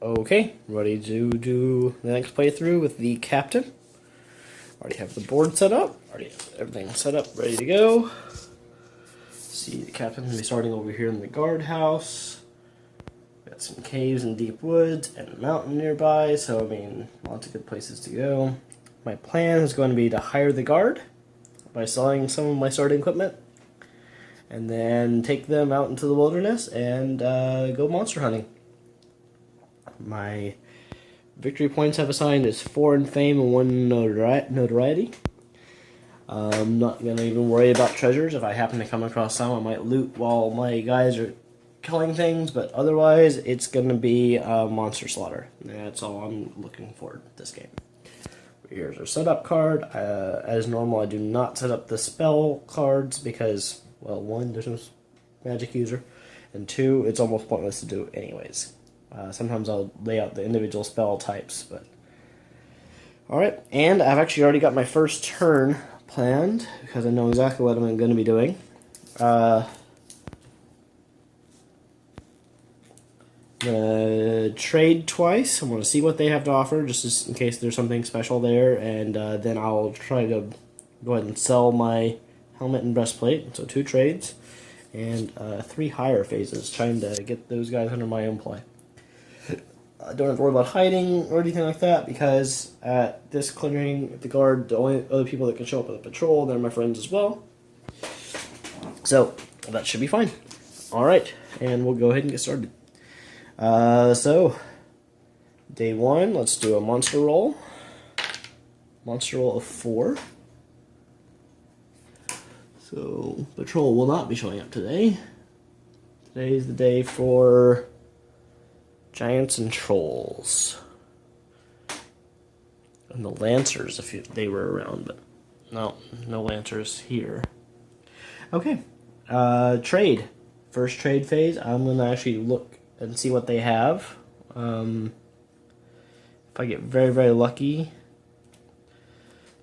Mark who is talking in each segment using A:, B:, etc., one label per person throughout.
A: Okay, ready to do the next playthrough with the captain. Already have the board set up, already have everything set up, ready to go. See, the captain's going to be starting over here in the guardhouse. Got some caves and deep woods and a mountain nearby, so I mean, lots of good places to go. My plan is going to be to hire the guard by selling some of my starting equipment, and then take them out into the wilderness and go monster hunting. My victory points I've assigned is 4 in fame and 1 notoriety. I'm not going to even worry about treasures. If I happen to come across some, I might loot while my guys are killing things, but otherwise it's going to be monster slaughter. That's all I'm looking for this game. Here's our setup card. As normal, I do not set up the spell cards because, well, 1, there's no magic user, and 2, it's almost pointless to do anyways. Sometimes I'll lay out the individual spell types, but... Alright, and I've actually already got my first turn planned, because I know exactly what I'm going to be doing. Trade twice. I want to see what they have to offer, just in case there's something special there, and then I'll try to go ahead and sell my helmet and breastplate, so 2 trades, and 3 higher phases, trying to get those guys under my own play. I don't have to worry about hiding or anything like that, because at this clearing, the guard, the only other people that can show up at the patrol, they're my friends as well. So, that should be fine. Alright, and we'll go ahead and get started. So, day 1, let's do a monster roll. Monster roll of 4. So, patrol will not be showing up today. Today's the day for giants and trolls. And the lancers, if they were around, but no lancers here. Okay, trade. First trade phase, I'm going to actually look and see what they have. If I get very, very lucky,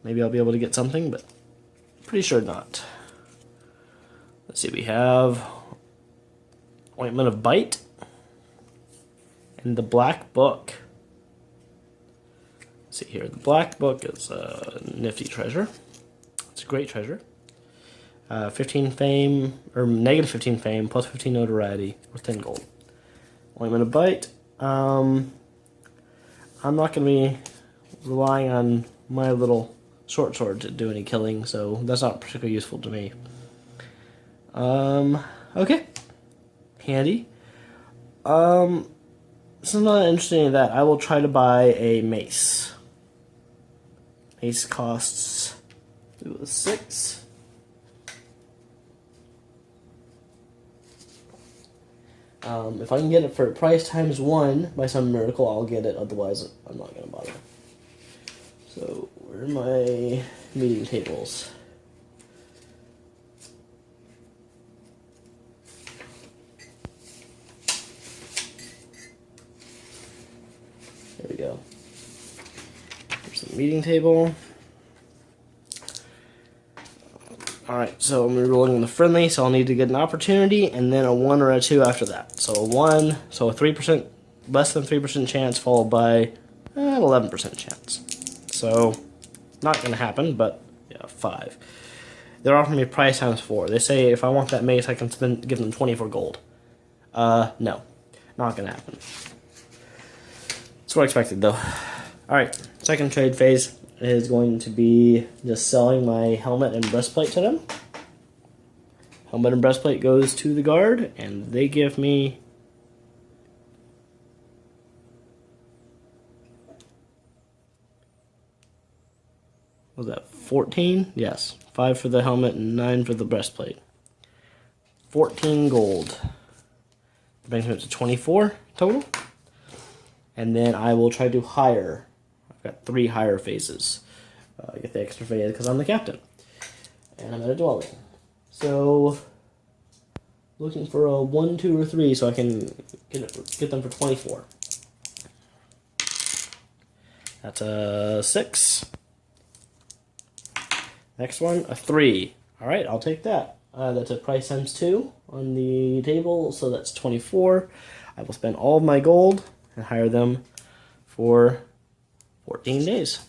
A: maybe I'll be able to get something, but pretty sure not. Let's see, we have Ointment of Bite and the Black Book. Let's see here, the Black Book is a nifty treasure. It's a great treasure. 15 fame, or negative 15 fame, plus 15 notoriety, or 10 gold. Ointment of Bite. I'm not going to be relying on my little short sword to do any killing, so that's not particularly useful to me. Okay. Handy. So I'm not interested in that. I will try to buy a mace. Mace costs 6. If I can get it for price times 1 by some miracle, I'll get it. Otherwise, I'm not going to bother. So, where are my meeting tables? There we go. Here's the meeting table. Alright, so I'm rolling on the friendly, so I'll need to get an opportunity, and then a 1 or a 2 after that. So a 1, so a 3%, less than 3% chance, followed by an 11% chance. So, not going to happen, but yeah, 5. They're offering me price times 4. They say if I want that mace, I can give them 24 gold. No, not going to happen. That's what I expected, though. Alright, second trade phase is going to be just selling my helmet and breastplate to them. Helmet and breastplate goes to the guard, and they give me what was that, 14? Yes, 5 for the helmet and 9 for the breastplate. 14 gold. Brings me up to 24 total. And then I will try to hire. I've got 3 higher phases. I get the extra phase because I'm the captain. And I'm at a dwelling. So, looking for a 1, 2, or 3 so I can get them for 24. That's a 6. Next one, a 3. Alright, I'll take that. That's a price times 2 on the table, so that's 24. I will spend all of my gold and hire them for 14 days.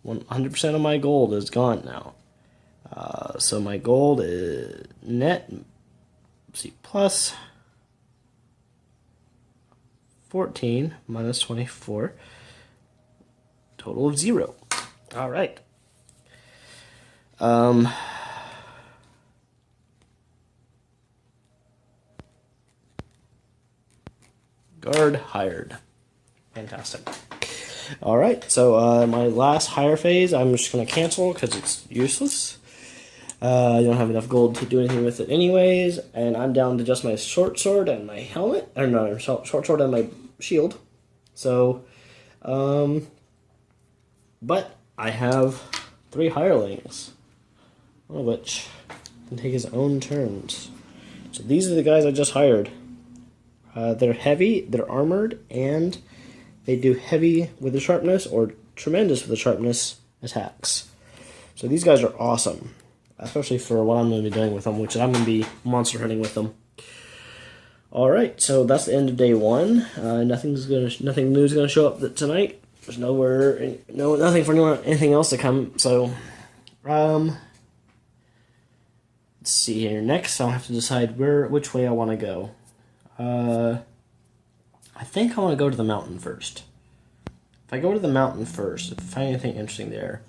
A: 100% of my gold is gone now. So my gold is net, see, plus 14 minus 24, total of 0. All right. Guard hired. Fantastic. All right, so my last hire phase, I'm just going to cancel because it's useless. I don't have enough gold to do anything with it anyways, and I'm down to just my short sword and my helmet, or no, short sword and my shield. So, but I have 3 hirelings, one of which can take his own turns. So these are the guys I just hired. They're heavy, they're armored, and they do heavy with the sharpness or tremendous with the sharpness attacks. So these guys are awesome, especially for what I'm going to be doing with them, which I'm going to be monster hunting with them. Alright, so that's the end of day 1. Nothing new is going to show up tonight. There's nothing for anything else to come. So, let's see here. Next, I'll have to decide which way I want to go. I think I want to go to the mountain first. If I go to the mountain first, if I find anything interesting there,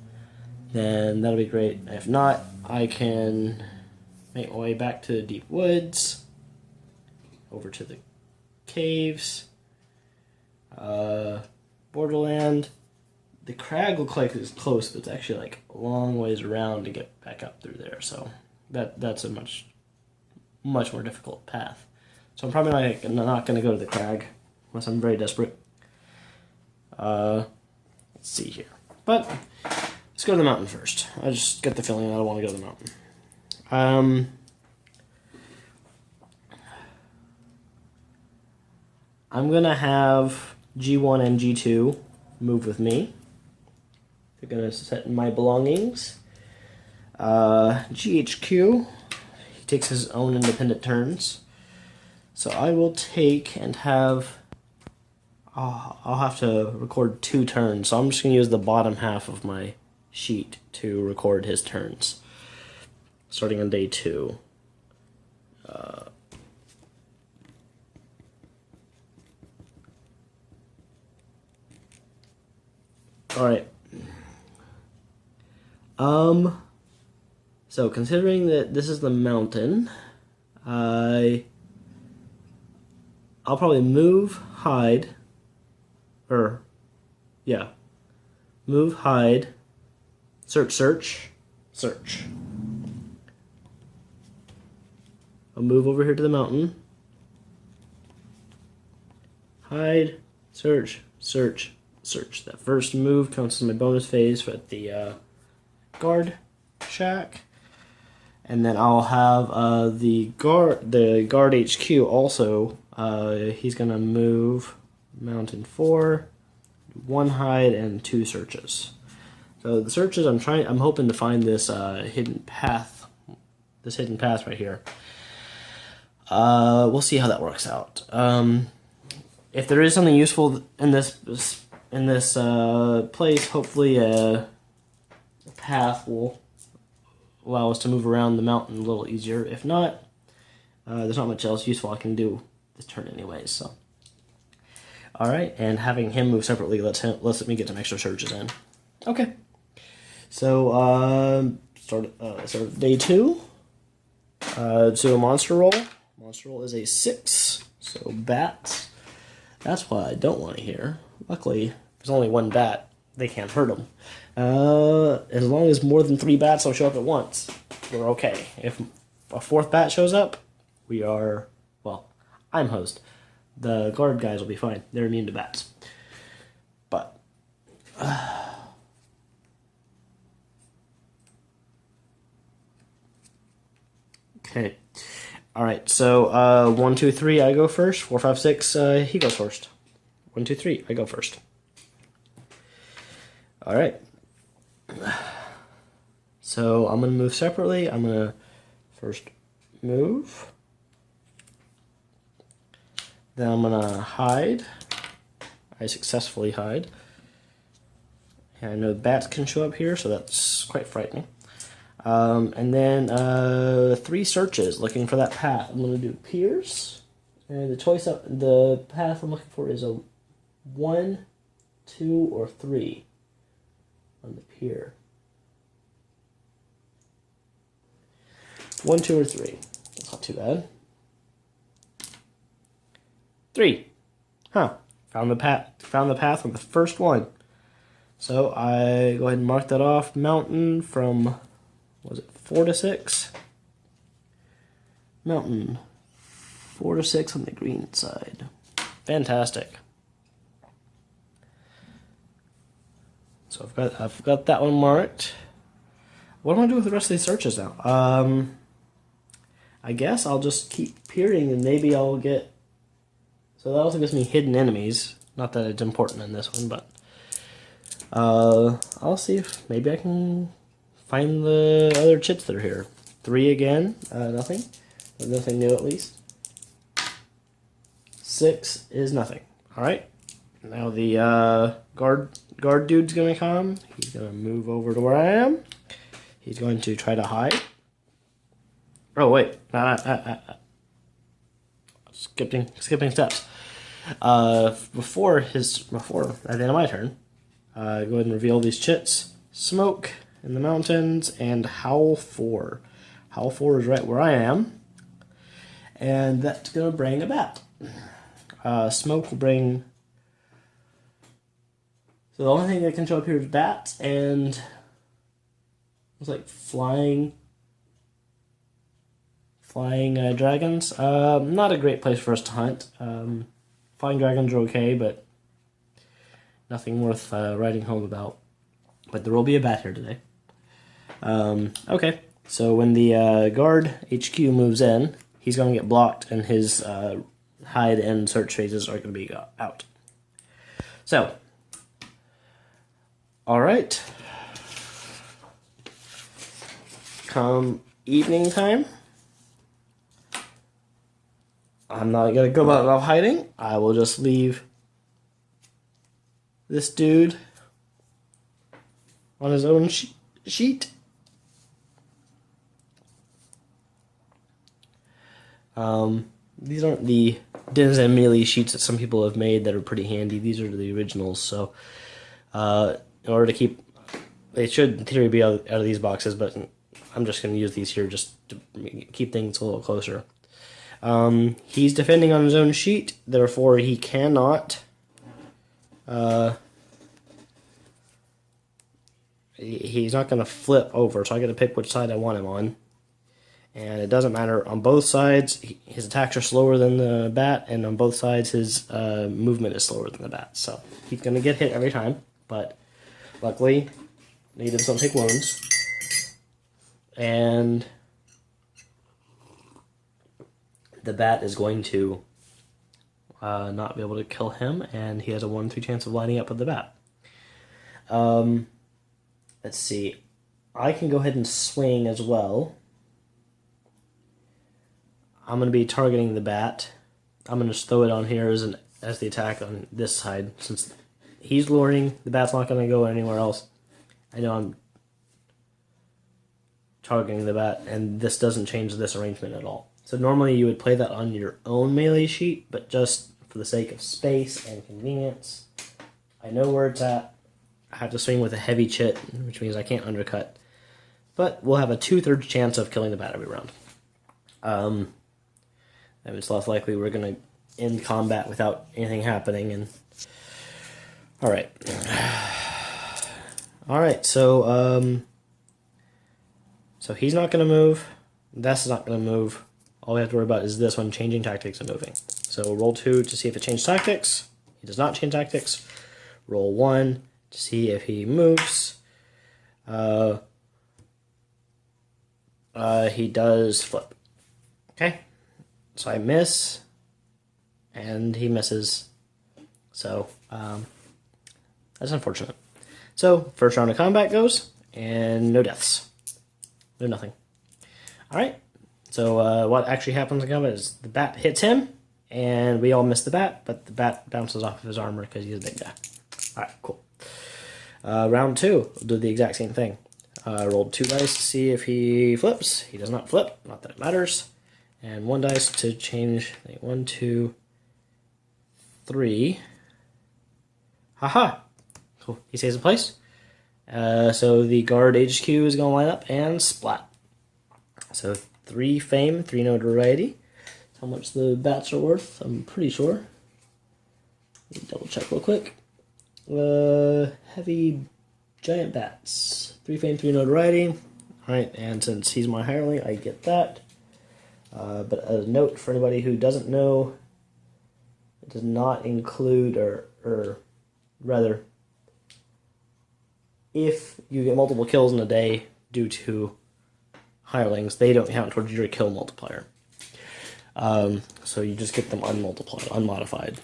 A: then that'll be great. If not, I can make my way back to the deep woods, over to the caves, Borderland. The crag looks like it's close, but it's actually like a long ways around to get back up through there. So that's a much more difficult path. So I'm probably not going to go to the crag unless I'm very desperate. Let's see here. But let's go to the mountain first. I just get the feeling that I want to go to the mountain. I'm going to have G1 and G2 move with me. They're going to set in my belongings. GHQ, he takes his own independent turns. So I will take and have... I'll have to record 2 turns, so I'm just going to use the bottom half of my sheet to record his turns. Starting on day 2. Alright. So considering that this is the mountain, I'll probably move, hide, move, hide, search. I'll move over here to the mountain, hide, search. That first move counts as my bonus phase for the guard shack. And then I'll have the guard HQ also. He's gonna move mountain 4, 1 hide, and 2 searches. So the searches, I'm hoping to find this hidden path. This hidden path right here. We'll see how that works out. If there is something useful in this place, hopefully a path will allow us to move around the mountain a little easier. If not, there's not much else useful I can do this turn anyways. So, all right, and having him move separately lets me get some extra surges in. Okay, so start day 2. Do a monster roll. Monster roll is a 6. So bats. That's what I don't want to hear. Luckily, there's only 1 bat. They can't hurt them. As long as more than 3 bats don't show up at once, we're okay. If a 4th bat shows up, we are, well, I'm host. The guard guys will be fine. They're immune to bats. But, okay. Alright, so 1, 2, 3, I go first. 4, 5, 6, he goes first. 1, 2, 3, I go first. Alright. So I'm going to move separately. I'm going to first move. Then I'm gonna hide. I successfully hide. And I know bats can show up here, so that's quite frightening. And then 3 searches looking for that path. I'm gonna do Piers, and the path I'm looking for is a 1, 2, or 3 on the pier. 1, 2, or 3. That's not too bad. 3. Huh. Found the path on the first one. So I go ahead and mark that off. Mountain from, was it 4 to 6? Mountain 4 to 6 on the green side. Fantastic. So I've got that one marked. What am I doing with the rest of these searches now? I guess I'll just keep peering and maybe I'll get. So that also gives me hidden enemies. Not that it's important in this one, but I'll see if maybe I can find the other chits that are here. 3 again, nothing. But nothing new at least. 6 is nothing. Alright. Now the guard dude's gonna come. He's gonna move over to where I am. He's going to try to hide. Oh wait, skipping steps. Before at the end of my turn, go ahead and reveal these chits. Smoke in the mountains and Howl 4. Howl 4 is right where I am, and that's gonna bring a bat. Smoke will bring. So the only thing that can show up here is bats and it's like flying dragons. Not a great place for us to hunt. Flying dragons are okay, but nothing worth writing home about. But there will be a bat here today. Okay, so when the guard HQ moves in, he's going to get blocked, and his hide and search phases are going to be out. So, all right. Come evening time, I'm not going to go about hiding. I will just leave this dude on his own sheet. These aren't the Denizen Melee sheets that some people have made that are pretty handy. These are the originals, so in order to keep, they should in theory be out of these boxes, but I'm just going to use these here just to keep things a little closer. He's defending on his own sheet, therefore he cannot he's not going to flip over, so I got to pick which side I want him on. And it doesn't matter. On both sides, his attacks are slower than the bat, and on both sides, his movement is slower than the bat. So he's going to get hit every time, but luckily, natives don't take wounds. And the bat is going to not be able to kill him, and he has a 1-3 chance of lining up with the bat. Let's see. I can go ahead and swing as well. I'm going to be targeting the bat. I'm going to just throw it on here as the attack on this side. Since he's luring, the bat's not going to go anywhere else. I know I'm targeting the bat, and this doesn't change this arrangement at all. So normally you would play that on your own melee sheet, but just for the sake of space and convenience, I know where it's at. I have to swing with a heavy chit, which means I can't undercut. But we'll have a 2/3 chance of killing the bat every round. And it's less likely we're going to end combat without anything happening. And all right. Alright, so he's not going to move. That's not going to move. All we have to worry about is this one, changing tactics and moving. So roll 2 to see if it changed tactics. He does not change tactics. Roll 1 to see if he moves. He does flip. Okay. So I miss, and he misses. So that's unfortunate. So first round of combat goes, and no deaths. No nothing. Alright. So what actually happens in combat is the bat hits him, And we all miss the bat, but the bat bounces off of his armor because he's a big guy. Alright, cool. Round 2, we'll do the exact same thing. Rolled 2 dice to see if he flips. He does not flip, not that it matters. And 1 dice to change. 1, 2, 3. Haha! Cool. He stays in place. So the guard HQ is going to line up and splat. So 3 fame, 3 notoriety. How much the bats are worth, I'm pretty sure. Let me double check real quick. Heavy giant bats. 3 fame, 3 notoriety. Alright, and since he's my hireling, I get that. But a note for anybody who doesn't know, it does not include, or rather, if you get multiple kills in a day due to hirelings, they don't count towards your kill multiplier. So you just get them unmultiplied, unmodified.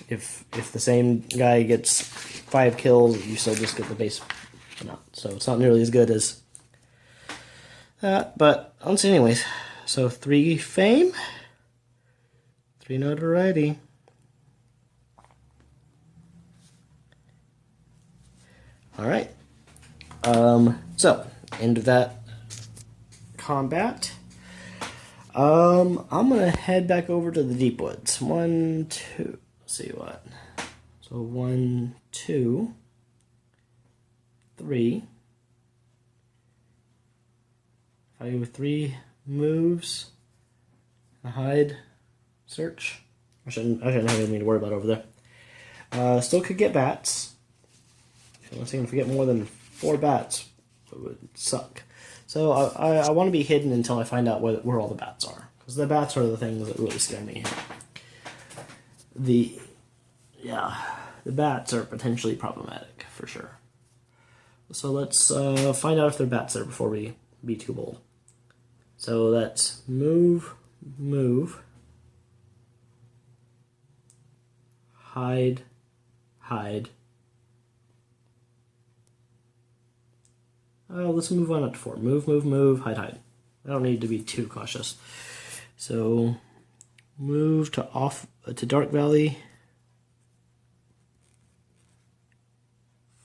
A: If the same guy gets 5 kills, you still just get the base amount. So it's not nearly as good as that, but let's see anyways. So 3 fame, 3 notoriety. Alright. So, end of that combat. I'm gonna head back over to the deep woods. 1, 2, let's see what. So 1, 2, 3. If I do 3 moves, a hide, search. I shouldn't have anything to worry about over there. Still could get bats. If we get more than 4 bats, it would suck. So I want to be hidden until I find out where all the bats are, because the bats are the things that really scare me. The bats are potentially problematic for sure. So let's find out if they're bats there before we be too bold. So that's move, move, hide, hide. Let's move on up to 4. Move, move, move, hide, hide. I don't need to be too cautious. So move to Dark Valley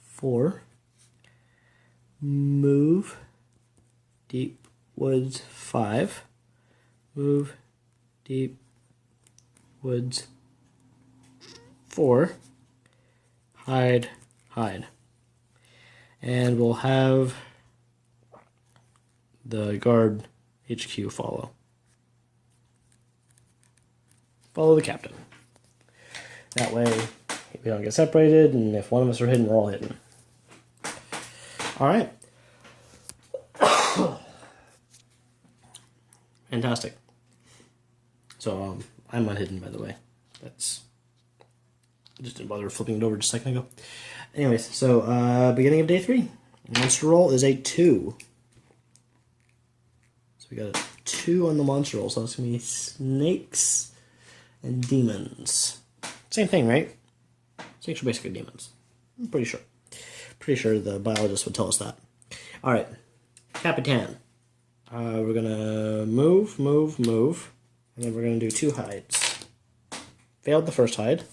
A: 4. Move Deep Woods 5. Move Deep Woods 4. Hide, hide. And we'll have the guard HQ follow. Follow the captain. That way we don't get separated, and if one of us are hidden, we're all hidden. Alright. Fantastic. So, I'm unhidden, by the way. That's... I just didn't bother flipping it over just a second ago. Anyways, so, beginning of day 3. Monster roll is a 2. So we got a 2 on the monster roll, so it's going to be snakes and demons. Same thing, right? Snakes are basically demons. I'm pretty sure. Pretty sure the biologist would tell us that. Alright. Capitan. We're going to move, move, move. And then we're going to do 2 hides. Failed the first hide.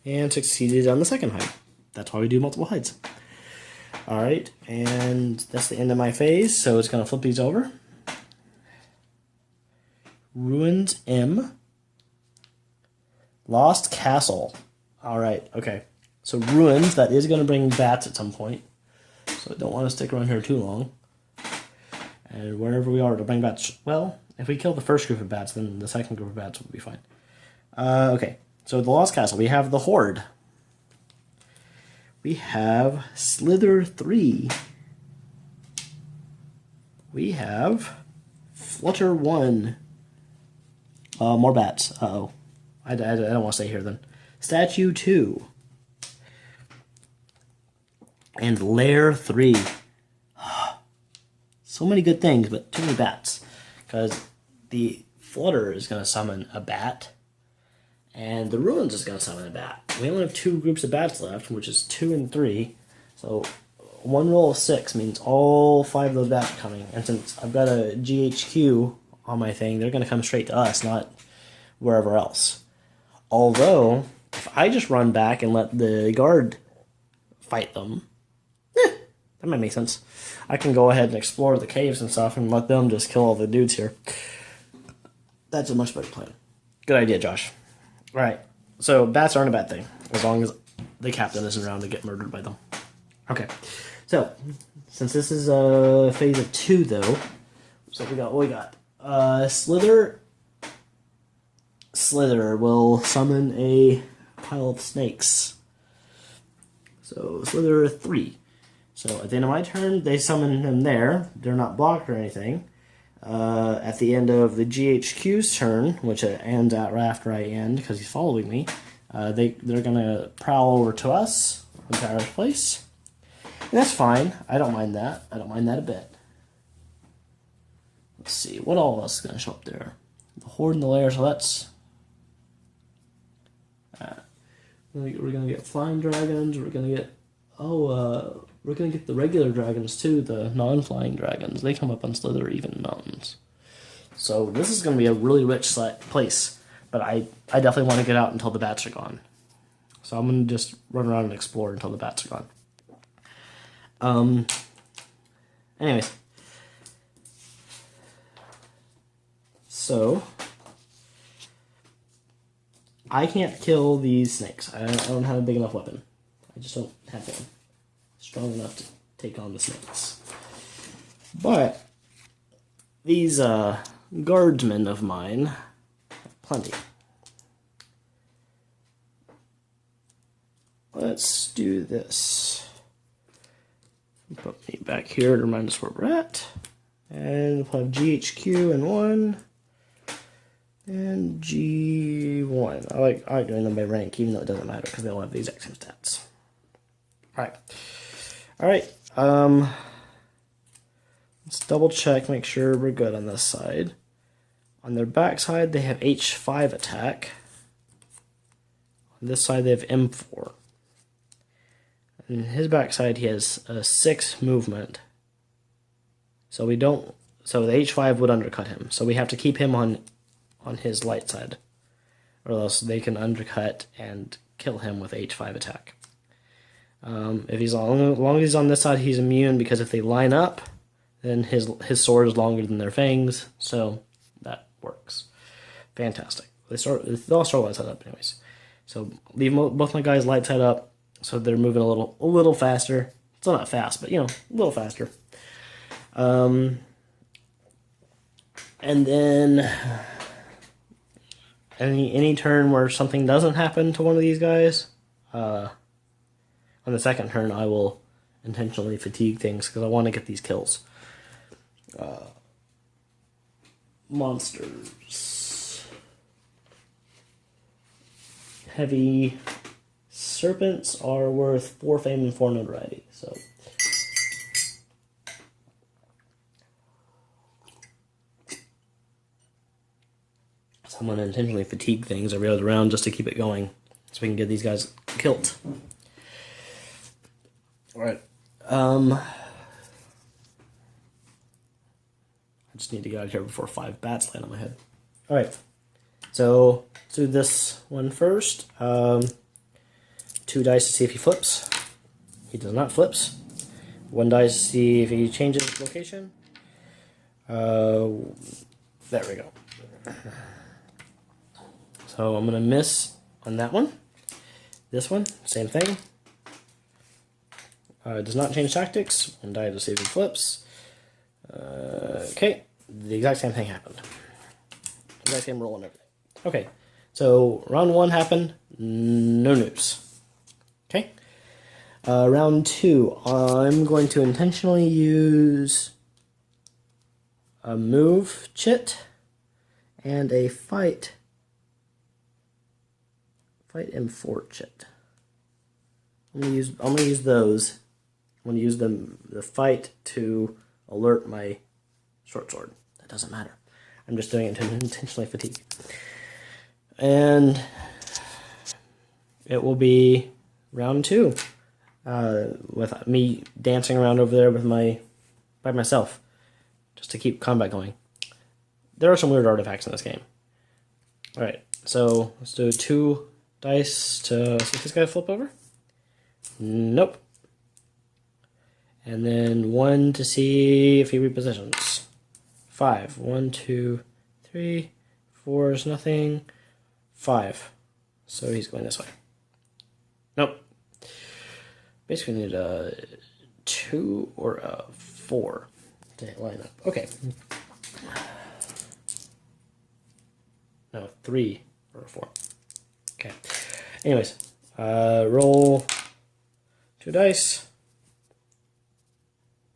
A: And succeeded on the second hide. That's why we do multiple hides. Alright, and that's the end of my phase, so it's going to flip these over. Ruins M. Lost Castle. Alright, okay. So Ruins, that is going to bring bats at some point. So I don't want to stick around here too long. And wherever we are, it'll bring bats. Well, if we kill the first group of bats, then the second group of bats will be fine. Okay, so the Lost Castle, we have the Horde. We have Slither 3. We have Flutter 1. More bats. Uh-oh. I don't want to stay here then. Statue 2. And Lair 3. So many good things, but too many bats. Because the Flutter is going to summon a bat. And the Ruins is going to summon a bat. We only have 2 groups of bats left, which is 2 and 3. So 1 roll of 6 means all 5 of those bats are coming. And since I've got a GHQ on my thing, they're going to come straight to us, not wherever else. Although, if I just run back and let the guard fight them, that might make sense. I can go ahead and explore the caves and stuff and let them just kill all the dudes here. That's a much better plan. Good idea, Josh. Alright, so bats aren't a bad thing, as long as the captain isn't around to get murdered by them. Okay, so, since this is phase of 2, though, so we got Slither will summon a pile of snakes. So, Slither 3. So, at the end of my turn, they summon him there. They're not blocked or anything. At the end of the GHQ's turn, which ends out right after I end, because he's following me, they're going to prowl over to us, into our place. And that's fine. I don't mind that. I don't mind that a bit. Let's see. What all else is going to show up there? The Horde and the Lair, so that's... we're going to get flying dragons. We're going to get... we're going to get the regular dragons, too. The non-flying dragons. They come up on Slither Even Mountains. So this is going to be a really rich place. But I definitely want to get out until the bats are gone. So I'm going to just run around and explore until the bats are gone. Anyways. So, I can't kill these snakes. I don't have a big enough weapon. I just don't have one strong enough to take on the snakes. But, these guardsmen of mine have plenty. Let's do this. Put me back here to remind us where we're at. And we'll have GHQ in 1. And G1. I like doing them by rank, even though it doesn't matter, because they all have the exact same stats. Alright. Let's double check, make sure we're good on this side. On their back side, they have H5 attack. On this side, they have M4. On his back side, he has a 6 movement. So the H5 would undercut him. So we have to keep him on his light side, or else they can undercut and kill him with H5 attack. If he's long as he's on this side, he's immune, because if they line up, then his sword is longer than their fangs, so that works. Fantastic. They all start light side up anyways. So leave both my guys light side up, so they're moving a little faster. It's not fast, but a little faster. And then any turn where something doesn't happen to one of these guys, on the second turn I will intentionally fatigue things, because I want to get these kills. Monsters. Heavy serpents are worth 4 fame and 4 notoriety, so... So I'm going to intentionally fatigue things every other round just to keep it going, so we can get these guys killed. Alright. I just need to get out of here before 5 bats land on my head. Alright. So, let's do this one first. 2 dice to see if he flips. He does not flips. 1 dice to see if he changes location. There we go. So I'm going to miss on that one. This one, same thing. Does not change tactics. 1 die to see if he flips. Okay, the exact same thing happened. Exact same roll and everything. Okay, so round 1 happened. No news. Okay. Round 2, I'm going to intentionally use a move chit and a fight M4 chit. I'm gonna use those. I'm gonna use the fight to alert my short sword. That doesn't matter. I'm just doing it to intentionally fatigue. And it will be round 2. With me dancing around over there by myself, just to keep combat going. There are some weird artifacts in this game. Alright, so let's do 2 dice to see if this guy flip over. Nope. And then 1 to see if he repositions. 5. 1, 2, 3. 4 is nothing. 5. So he's going this way. Nope. Basically need a 2 or a 4 to line up. Okay. No, 3 or a 4. Okay. Anyways, roll 2 dice.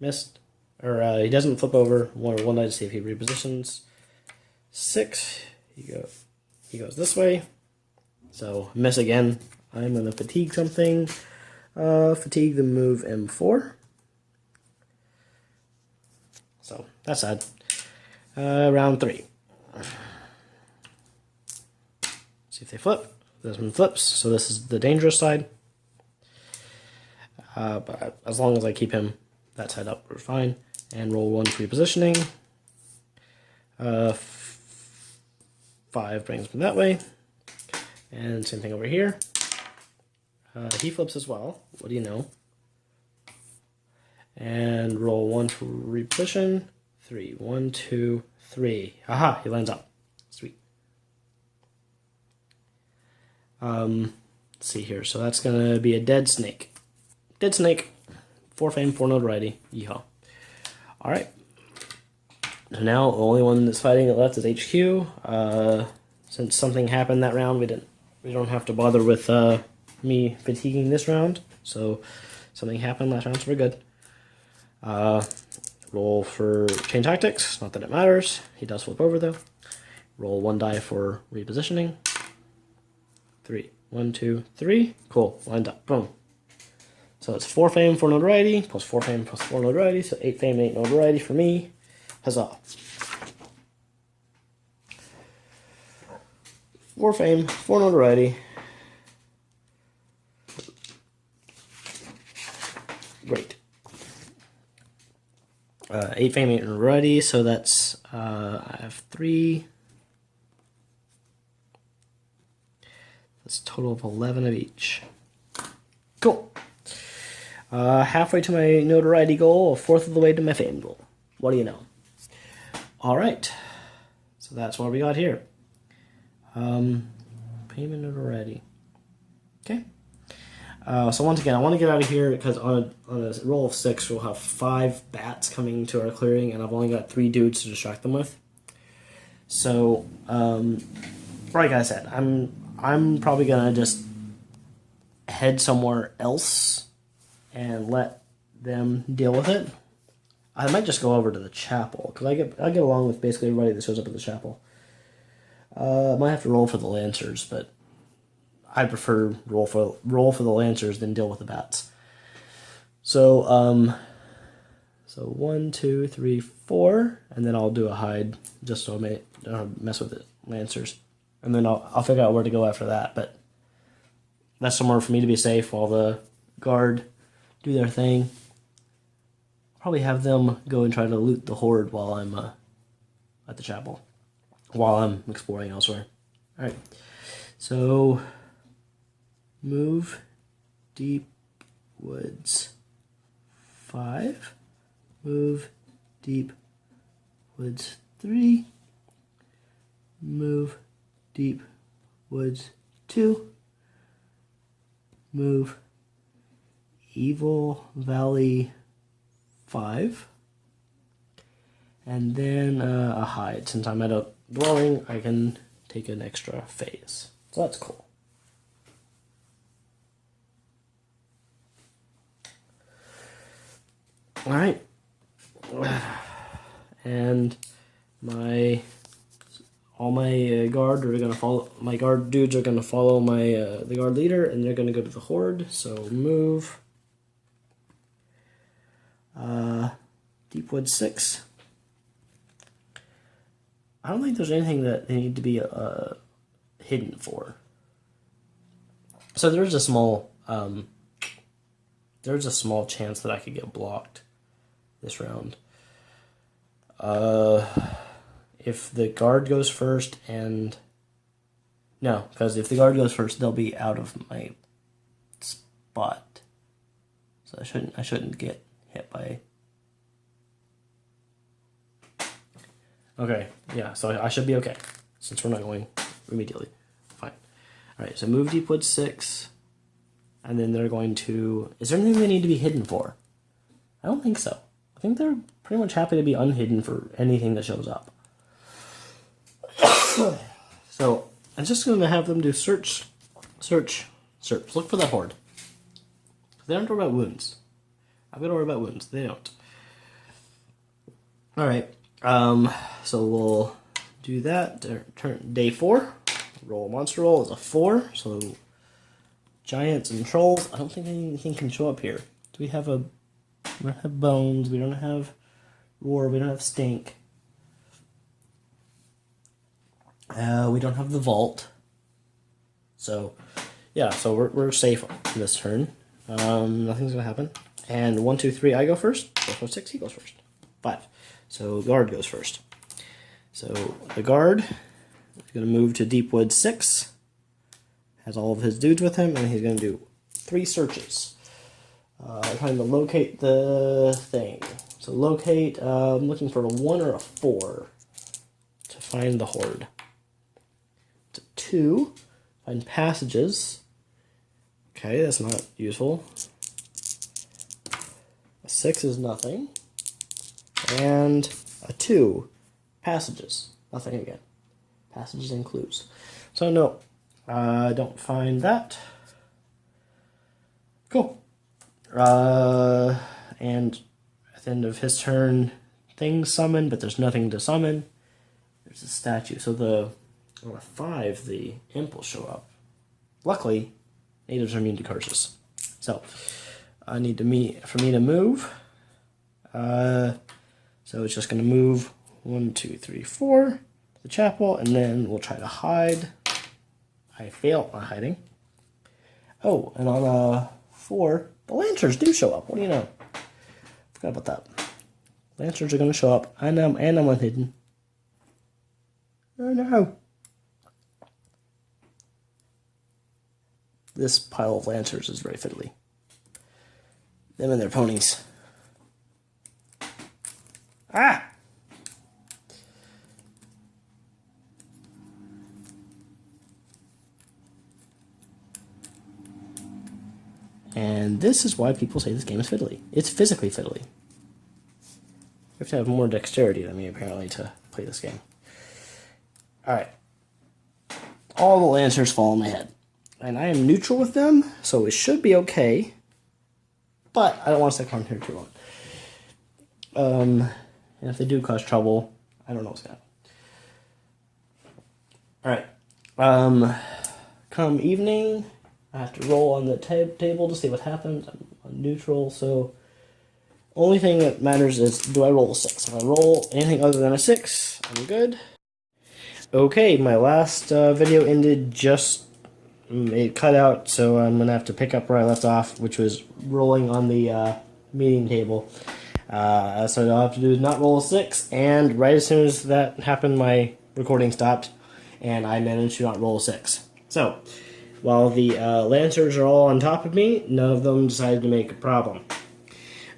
A: Missed. Or he doesn't flip over. One die to see if he repositions. 6. He goes this way. So miss again. I'm gonna fatigue something. Fatigue the move M4. So that's sad. Round 3. See if they flip. This one flips, so this is the dangerous side. But as long as I keep him that side up, we're fine. And roll 1 for repositioning. 5 brings me that way. And same thing over here. He flips as well. What do you know? And roll 1 for reposition. 3. 1, 2, 3. Aha! He lands up. Sweet. Let's see here. So that's gonna be a dead snake. Dead snake. 4 fame, 4 notoriety. Yeehaw. Alright. So now the only one that's fighting left is HQ. Since something happened that round, we don't have to bother with me fatiguing this round. So something happened last round, so we're good. Roll for chain tactics. Not that it matters. He does flip over though. Roll 1 die for repositioning. 3. 1, 2, 3. Cool. Lined up. Boom. So it's 4 fame, 4 notoriety, plus 4 fame, plus 4 notoriety, so 8 fame, 8 notoriety for me. Huzzah. 4 fame, 4 notoriety. Great. 8 fame, 8 notoriety, so that's, I have 3. That's a total of 11 of each. Cool. Halfway to my notoriety goal, a fourth of the way to my fame goal. What do you know? Alright. So that's what we got here. Fame and notoriety. Okay. So once again, I want to get out of here because on a roll of 6, we'll have 5 bats coming to our clearing, and I've only got 3 dudes to distract them with. So, like I said, I'm probably gonna just head somewhere else and let them deal with it. I might just go over to the chapel because I get along with basically everybody that shows up at the chapel. I might have to roll for the lancers, but I prefer roll for the lancers than deal with the bats. So 1, 2, 3, 4, and then I'll do a hide just so I don't mess with the lancers, and then I'll figure out where to go after that. But that's somewhere for me to be safe while the guard do their thing. Probably have them go and try to loot the horde while I'm at the chapel, while I'm exploring elsewhere. Alright, so move deep woods 5, move deep woods 3, move deep woods 2, move Evil Valley 5, and then a hide. Since I'm at a dwelling, I can take an extra phase. So that's cool. Alright. And all my guard are gonna follow. My guard dudes are gonna follow the guard leader, and they're gonna go to the horde. So move. Deepwood 6. I don't think there's anything that they need to be hidden for. So there's a small chance that I could get blocked this round. If the guard goes first and No, because if the guard goes first, they'll be out of my spot. So I shouldn't get hit by. Okay, yeah, so I should be okay since we're not going immediately. Fine. All right, so move Deepwood 6, and then they're going to. Is there anything they need to be hidden for? I don't think so. I think they're pretty much happy to be unhidden for anything that shows up. So I'm just going to have them do search. Look for that horde. They don't worry about wounds. I've got to worry about wounds. They don't. All right. So we'll do that. Turn day 4. Roll a monster roll is a 4. So giants and trolls. I don't think anything can show up here. Do we have a? We don't have bones. We don't have roar. We don't have stink. We don't have the vault. So, yeah, so we're safe this turn. Nothing's gonna happen. And 1, 2, 3, I go first. 4, 5, 6, he goes first. 5. So guard goes first. So the guard is gonna move to Deepwood 6. Has all of his dudes with him, and he's gonna do 3 searches. Trying to locate the thing. So locate. I'm looking for a 1 or a 4 to find the horde. 2, find passages. Okay, that's not useful. A 6 is nothing. And a 2, passages. Nothing again. Passages and clues. So no, don't find that. Cool. And at the end of his turn, things summon, but there's nothing to summon. There's a statue. So on a 5, the imp will show up. Luckily, natives are immune to curses. So, I need for me to move. So it's just going to move 1, 2, 3, 4 to the chapel, and then we'll try to hide. I fail on hiding. Oh, and on a 4, the Lancers do show up. What do you know? Forgot about that. Lancers are going to show up, and I'm unhidden. Oh no. This pile of Lancers is very fiddly. Them and their ponies. Ah! And this is why people say this game is fiddly. It's physically fiddly. You have to have more dexterity than me, apparently, to play this game. Alright. All the Lancers fall on my head. And I am neutral with them, so it should be okay. But I don't want to stick on here too long. And if they do cause trouble, I don't know what's going to happen. Alright. Come evening, I have to roll on the table to see what happens. I'm neutral, so only thing that matters is, do I roll a 6? If I roll anything other than a 6, I'm good. Okay, my last video ended just... It cut out, so I'm going to have to pick up where I left off, which was rolling on the meeting table. So all I have to do is not roll a 6, and right as soon as that happened, my recording stopped, and I managed to not roll a 6. So, while the Lancers are all on top of me, none of them decided to make a problem.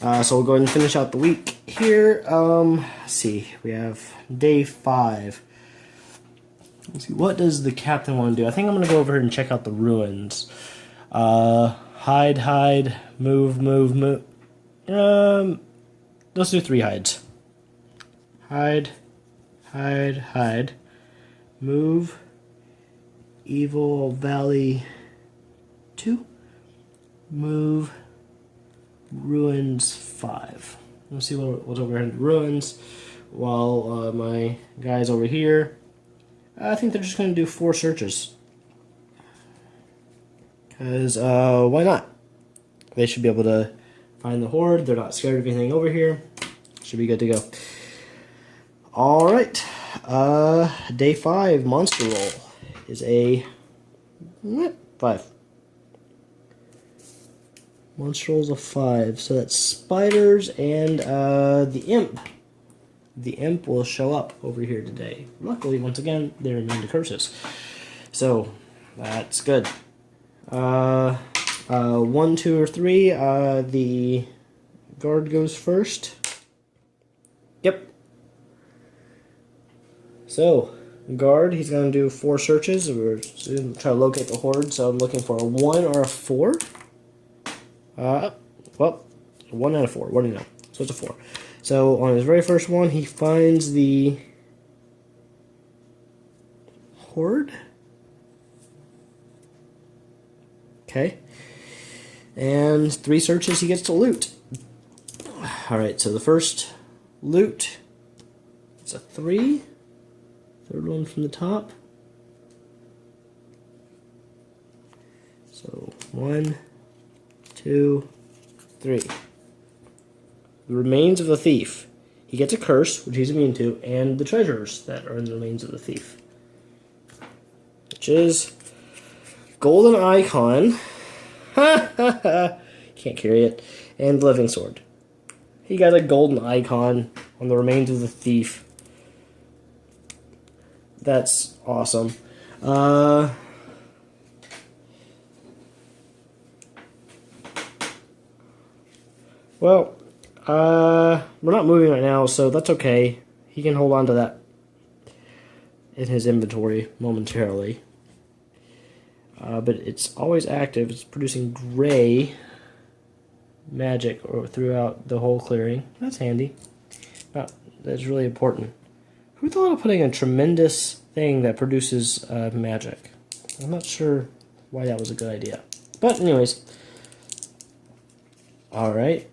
A: So we'll go ahead and finish out the week here. Let's see, we have day 5. Let's see, what does the captain want to do? I think I'm going to go over here and check out the ruins. Hide, move. Let's do 3 hides. Hide. Move. Evil Valley 2. Move. Ruins 5. Let's see what's over here in the ruins. While my guys over here, I think they're just going to do 4 searches. Because, why not? They should be able to find the horde. They're not scared of anything over here. Should be good to go. Alright. Day 5, monster roll is a 5. Monster roll is a 5. So that's spiders and the imp. The imp will show up over here today. Luckily, once again, they're immune to curses. So that's good. 1, 2, or 3. The guard goes first. Yep. So guard, he's gonna do 4 searches. We're gonna try to locate the horde. So I'm looking for a 1 or a 4. Well, 1 and a 4. What do you know? So it's a 4. So on his very first one, he finds the horde. Okay. And 3 searches, he gets to loot. Alright, so the first loot, it's a 3. Third one from the top. So 1, 2, 3. The remains of the thief. He gets a curse, which he's immune to, and the treasures that are in the remains of the thief. Which is golden icon. Can't carry it. And living sword. He got a golden icon on the remains of the thief. That's awesome. Well, we're not moving right now, so that's okay. He can hold on to that in his inventory momentarily. But it's always active. It's producing gray magic throughout the whole clearing. That's handy. That's really important. Who thought of putting a tremendous thing that produces magic? I'm not sure why that was a good idea. But anyways. Alright.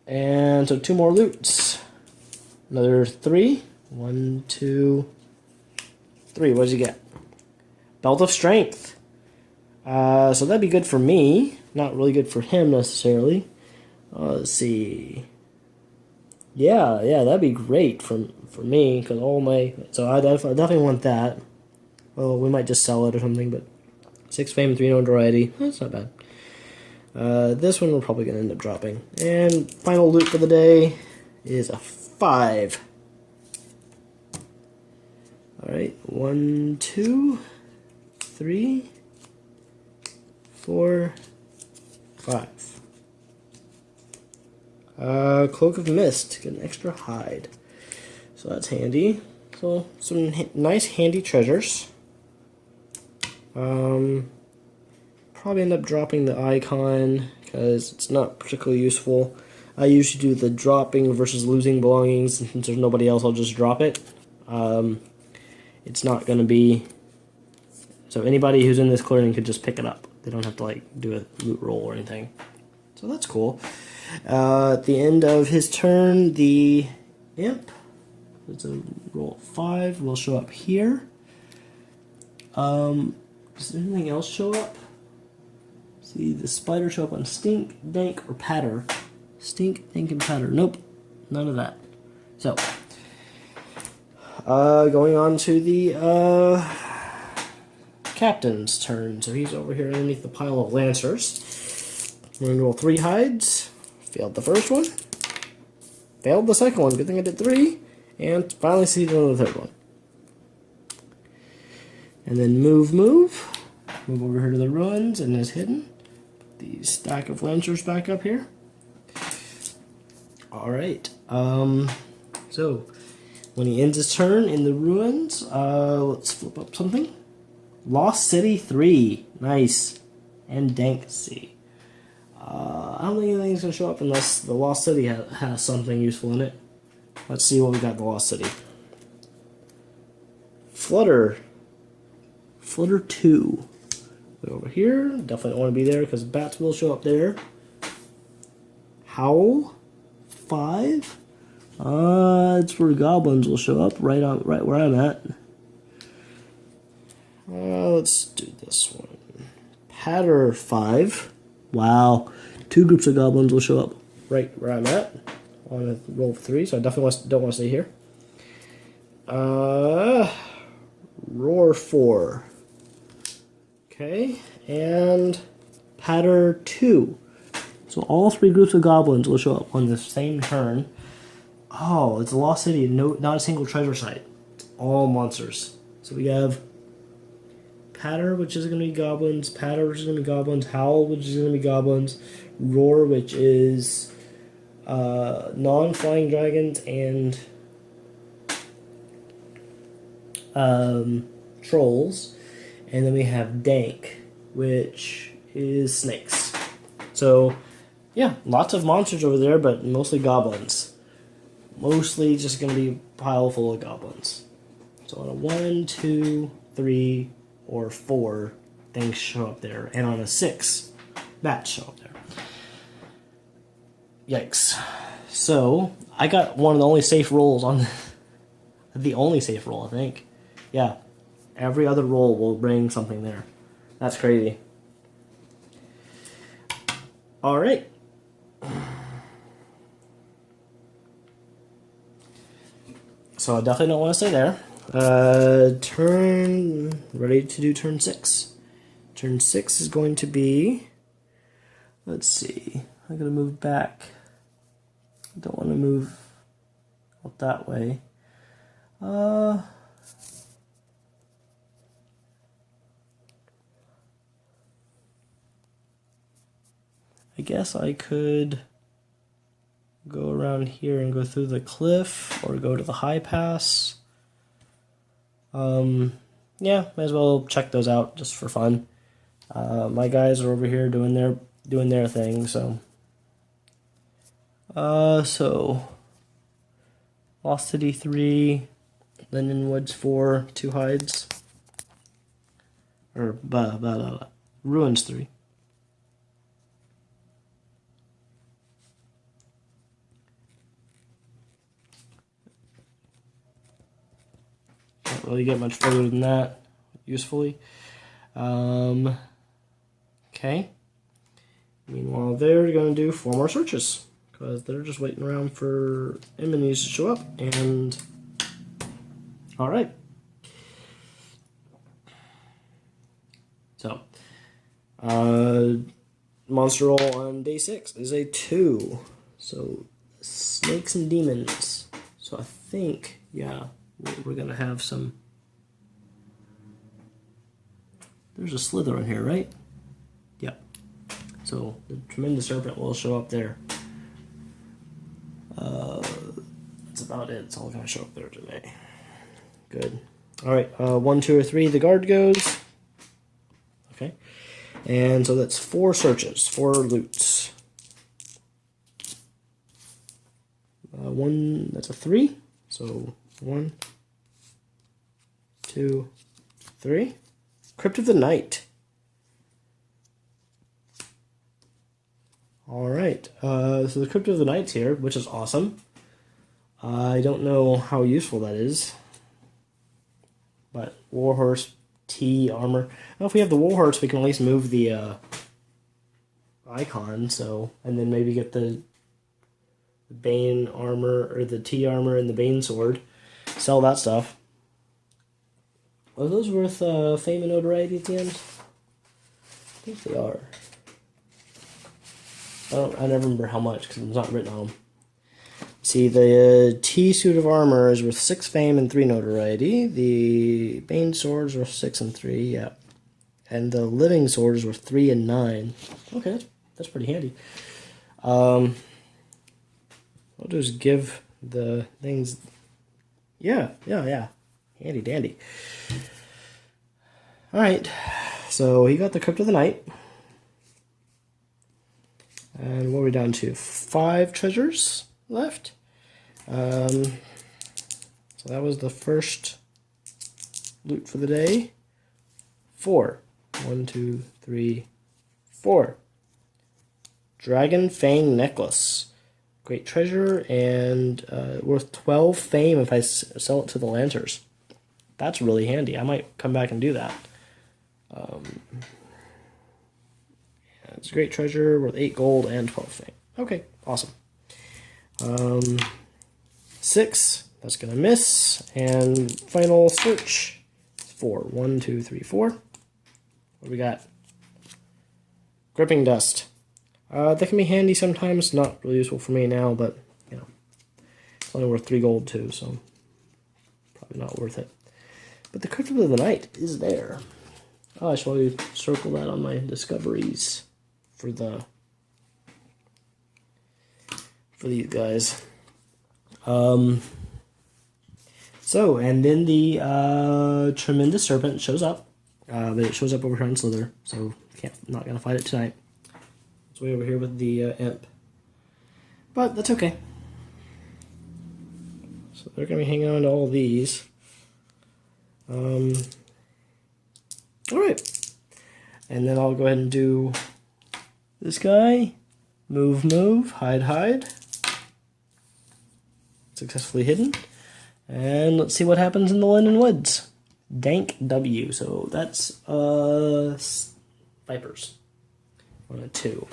A: And so 2 more loots. Another 3. 1, 2, 3. What does he get? Belt of Strength. So that'd be good for me. Not really good for him necessarily. Let's see. Yeah, that'd be great for me because all my. So I definitely want that. Well, we might just sell it or something, but 6 fame, 3 notoriety. That's not bad. This one we're probably gonna end up dropping. And final loot for the day is a 5. All right, 1, 2, 3, 4, 5. Cloak of Mist, get an extra hide. So that's handy. So some nice handy treasures. Probably end up dropping the icon because it's not particularly useful. I usually do the dropping versus losing belongings, and since there's nobody else, I'll just drop it. It's not going to be... So anybody who's in this clearing could just pick it up. They don't have to like do a loot roll or anything. So that's cool. At the end of his turn, the imp, it's a roll of 5, will show up here. Does anything else show up? See, the spider show up on Stink, Dank, or Patter. Stink, Dank, and Patter. Nope, none of that. So, going on to the captain's turn. So he's over here underneath the pile of lancers. We're going to roll 3 hides. Failed the first one. Failed the second one. Good thing I did 3. And finally succeeded on the third one. And then move. Move over here to the ruins and is hidden. Put the stack of lancers back up here. Alright. So, when he ends his turn in the ruins, let's flip up something. Lost City 3. Nice. And Dank C. I don't think anything's going to show up unless the Lost City has something useful in it. Let's see what we got in the Lost City. Flutter 2. Go over here. Definitely don't want to be there because bats will show up there. Howl 5. It's where goblins will show up right where I'm at. Let's do this one. Patter 5. Wow. 2 groups of goblins will show up right where I'm at. On a roll of 3, so I definitely don't want to stay here. Roar 4. Okay, and Patter 2. So all 3 groups of goblins will show up on the same turn. Oh, it's a Lost City. No, not a single treasure site. It's all monsters. So we have Patter, which is going to be goblins. Patter, which is going to be goblins. Howl, which is going to be goblins. Roar, which is non-flying dragons and trolls. And then we have Dank, which is snakes. So, yeah, lots of monsters over there, but mostly goblins. Mostly just going to be a pile full of goblins. So on a 1, 2, 3, or 4, things show up there. And on a 6, bats show up there. Yikes. So, I got one of the only safe rolls on... the only safe roll, I think. Yeah. Every other roll will bring something there. That's crazy. Alright. So I definitely don't want to stay there. Ready to do turn 6. Turn 6 is going to be, let's see, I'm going to move back. I don't want to move out that way. I guess I could go around here and go through the cliff or go to the high pass. Yeah, may as well check those out just for fun. My guys are over here doing their thing, so Lost City 3, Linden Woods 4, 2 hides. Or Ruins 3. Can't really get much further than that, usefully. Okay. Meanwhile, they're going to do 4 more searches, because they're just waiting around for enemies to show up, and... Alright. So, monster roll on day 6 is a 2. So, snakes and demons. So I think, yeah, we're going to have some... There's a slither in here, right? Yep. So the Tremendous Serpent will show up there. That's about it. It's all going to show up there today. Good. Alright, 1, 2, or 3, the guard goes. Okay. And so that's 4 searches, 4 loots. That's a 3. So 1, 2, 3. Crypt of the Night. Alright, so the Crypt of the Night's here, which is awesome. I don't know how useful that is. But Warhorse, T, armor. Well, if we have the Warhorse, we can at least move the icon, so... And then maybe get the Bane armor, or the T armor and the Bane sword. Sell that stuff. Are those worth fame and notoriety at the end? I think they are. I never remember how much because it's not written on them. See, the T suit of armor is worth 6 fame and 3 notoriety. The Bane sword is worth 6 and 3, yeah. And the Living sword is worth 3 and 9. Okay, that's pretty handy. I'll just give the things... Yeah. Handy dandy. Alright, so he got the Crypt of the Night. And what are we down to? 5 treasures left. So that was the first loot for the day. 4. 1, 2, 3, 4. Dragon Fang Necklace. Great treasure and worth 12 fame if I sell it to the Lancers. That's really handy. I might come back and do that. It's a great treasure worth 8 gold and 12 fame. Okay, awesome. 6, that's going to miss. And final search, 4. 1, 2, 3, 4. What do we got? Gripping Dust. That can be handy sometimes. Not really useful for me now, but, you know. It's only worth 3 gold too, so probably not worth it. But the Crypt of the Night is there. Oh, I should probably circle that on my discoveries for these guys. So, and then the Tremendous Serpent shows up, but it shows up over here on Slither, so not gonna fight it tonight. It's way over here with the Imp, but that's okay. So they're gonna be hanging on to all these. All right, and then I'll go ahead and do this guy. Move, hide. Successfully hidden. And let's see what happens in the London Woods. Dank W. So that's Vipers on a 2.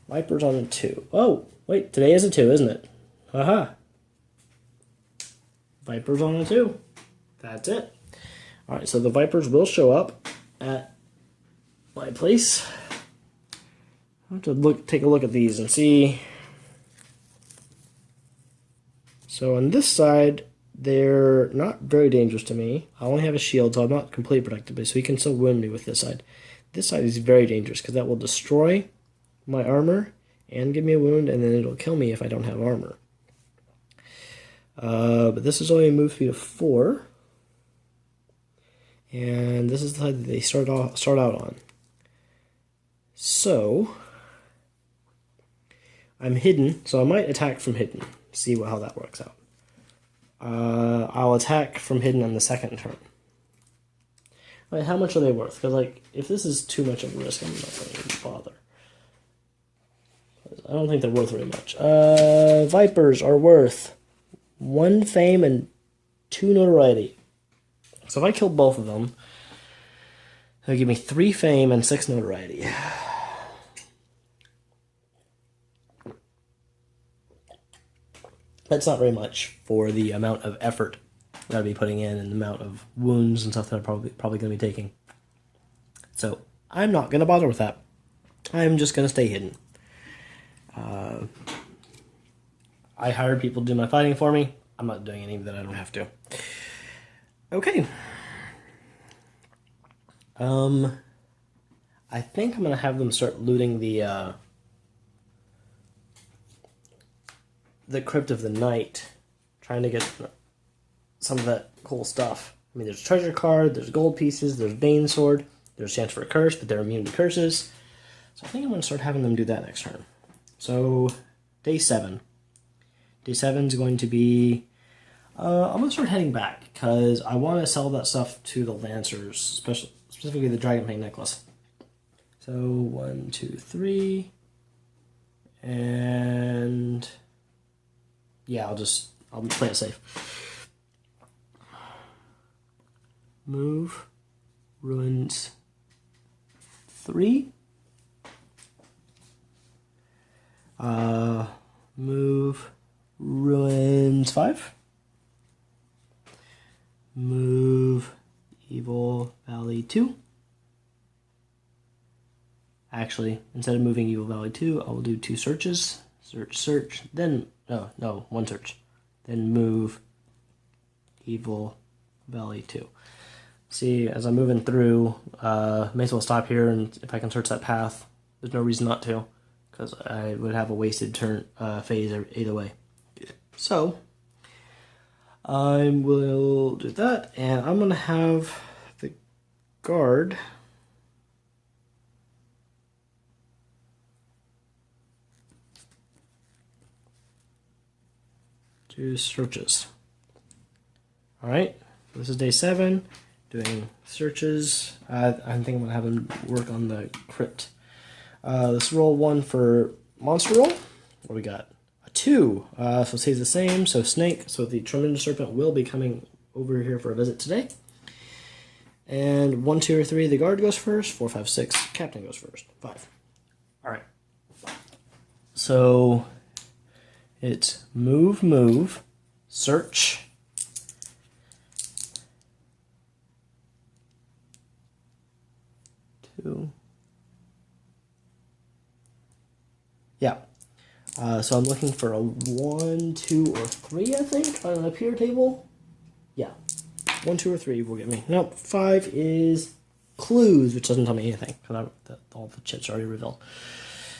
A: Vipers on a 2. Oh, wait, today is a 2, isn't it? Haha. Vipers on a 2. That's it. Alright, so the Vipers will show up at my place. I'll have to take a look at these and see. So on this side, they're not very dangerous to me. I only have a shield, so I'm not completely protected, so he can still wound me with this side. This side is very dangerous, because that will destroy my armor and give me a wound, and then it'll kill me if I don't have armor. But this is only a move speed of 4. And this is the side that they start out on. So I'm hidden, so I might attack from hidden. See how that works out. I'll attack from hidden on the second turn. Wait, how much are they worth? Because, like, if this is too much of a risk, I'm not going to even bother. I don't think they're worth very much. Vipers are worth 1 fame and 2 notoriety. So if I kill both of them, they'll give me 3 fame and 6 notoriety. That's not very much for the amount of effort that I'll be putting in and the amount of wounds and stuff that I'm probably going to be taking. So I'm not going to bother with that. I'm just going to stay hidden. I hired people to do my fighting for me. I'm not doing any that I don't have to. Okay. I think I'm going to have them start looting the Crypt of the Night, trying to get some of that cool stuff. I mean, there's a treasure card, there's gold pieces, there's Bane Sword, there's a chance for a curse, but they're immune to curses. So I think I'm going to start having them do that next turn. So, day 7. Day 7 is going to be... I'm going to start heading back, because I want to sell that stuff to the Lancers, specifically the Dragonbane necklace. So, 1, 2, 3... And... yeah, I'll play it safe. Move, ruins 3. Move, ruins 5. Move, Evil Valley 2. Actually, instead of moving Evil Valley 2, I will do 2 searches. Search, then... No, 1 search. Then move Evil Valley 2. See, as I'm moving through, may as well stop here, and if I can search that path, there's no reason not to, because I would have a wasted turn phase either way. So, I will do that, and I'm going to have the guard... do searches. Alright, this is day 7, doing searches. I think I'm going to have them work on the crypt. Let's roll 1 for monster roll. What do we got? A 2. So it stays the same, so snake. So the Tremendous Serpent will be coming over here for a visit today. And 1, 2, or 3, the guard goes first. 4, 5, 6, captain goes first. 5. Alright. So... it's move, search, two. Yeah. So I'm looking for a 1, 2, or 3, I think, on an appear table. Yeah. 1, 2, or 3 will get me. Nope, 5 is clues, which doesn't tell me anything because all the chips are already revealed.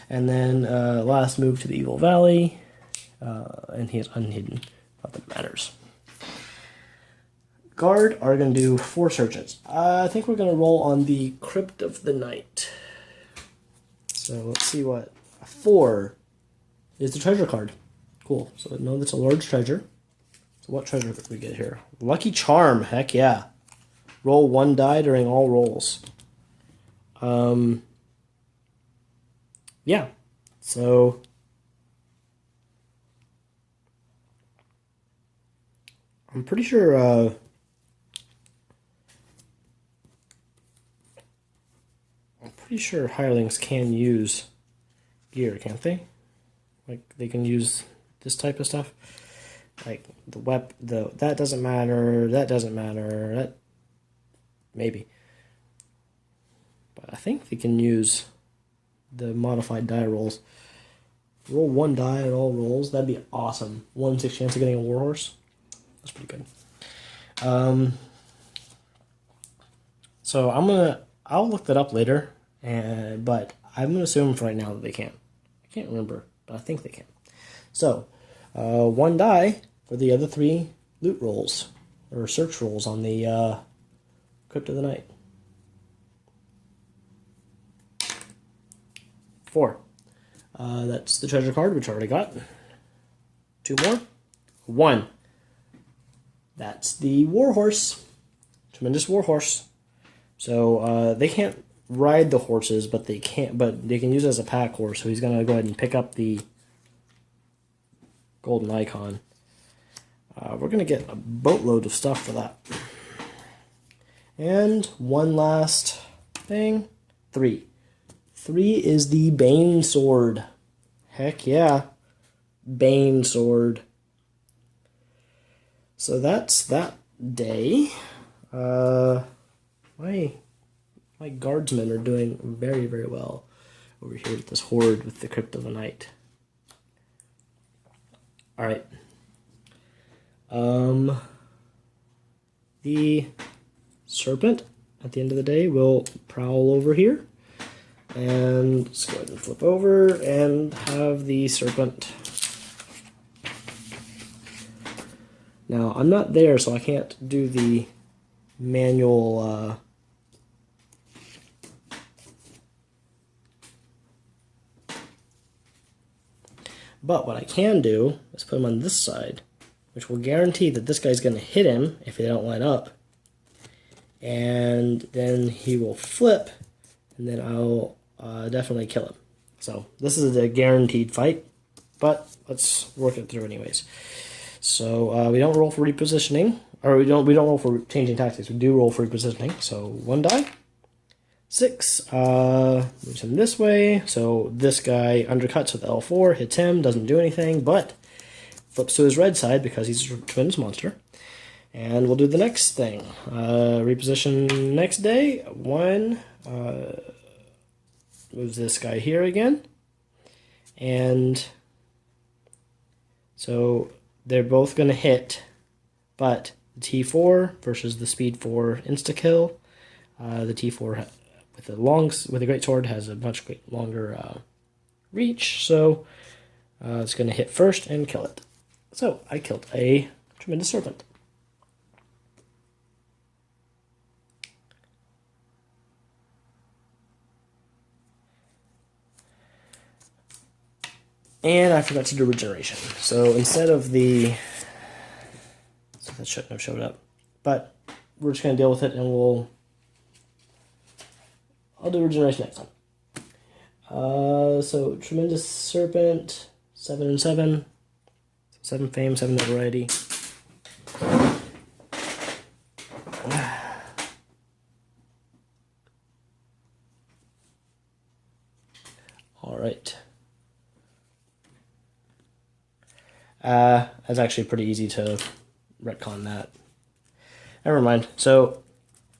A: And then last move to the Evil Valley, and he is unhidden. Not that it matters. Guard are going to do 4 searches. I think we're going to roll on the Crypt of the Night. So let's see what 4 is the treasure card. Cool. So I know that's a large treasure. So what treasure could we get here? Lucky Charm. Heck yeah. Roll 1 die during all rolls. Yeah. So I'm pretty sure hirelings can use gear, can't they? Like they can use this type of stuff. Like that doesn't matter, that doesn't matter, that maybe. But I think they can use the modified die rolls. Roll 1 die at all rolls, that'd be awesome. 1 in 6 chance of getting a warhorse. That's pretty good. So I'll look that up later. But I'm going to assume for right now that they can. I can't remember, but I think they can. So, 1 die for the other 3 loot rolls, or search rolls on the Crypt of the Night. 4. That's the treasure card, which I already got. 2 more. 1. That's the warhorse. Tremendous warhorse. So, they can't ride the horses, but they can use it as a pack horse. So he's gonna go ahead and pick up the golden icon. We're gonna get a boatload of stuff for that. And one last thing. 3. 3 is the Bane Sword. Heck yeah. Bane Sword. So that's that day. My guardsmen are doing very, very well over here with this horde with the Crypt of the Night. Alright. The serpent, at the end of the day, will prowl over here. And let's go ahead and flip over and have the serpent. Now, I'm not there, so I can't do the manual but what I can do is put him on this side, which will guarantee that this guy's going to hit him if they don't line up. And then he will flip, and then I'll definitely kill him. So this is a guaranteed fight, but let's work it through anyways. So we don't roll for repositioning, or we don't roll for changing tactics. We do roll for repositioning. So 1 die. 6 moves him this way, so this guy undercuts with L4, hits him, doesn't do anything, but flips to his red side because he's a tremendous monster. And we'll do the next thing. Reposition next day. 1 moves this guy here again. And so they're both going to hit, but the T4 versus the Speed 4 insta-kill. The T4 with a great sword has a much longer reach, so it's going to hit first and kill it. So I killed a tremendous serpent. And I forgot to do regeneration. So instead of the... So that shouldn't have showed up. But we're just going to deal with it, and I'll do regeneration next time. So Tremendous Serpent, 7 and 7. 7 fame, 7 notoriety. Alright. That's actually pretty easy to retcon that. Never mind. So,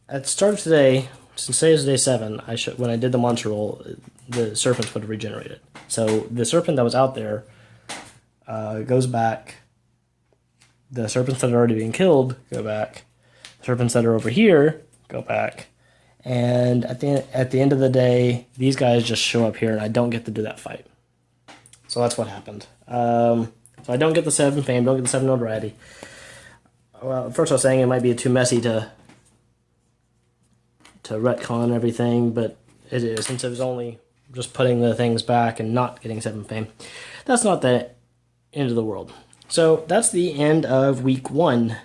A: at the start of today, since today is day 7, when I did the monster roll, the serpents would have regenerated. So the serpent that was out there goes back. The serpents that are already being killed go back. The serpents that are over here go back. And at the end of the day, these guys just show up here, and I don't get to do that fight. So that's what happened. So I don't get the 7 fame, don't get the 7 notoriety. Well, first I was saying it might be too messy to retcon everything, but it is, since it was only just putting the things back and not getting 7 fame. That's not the end of the world. So that's the end of week 1.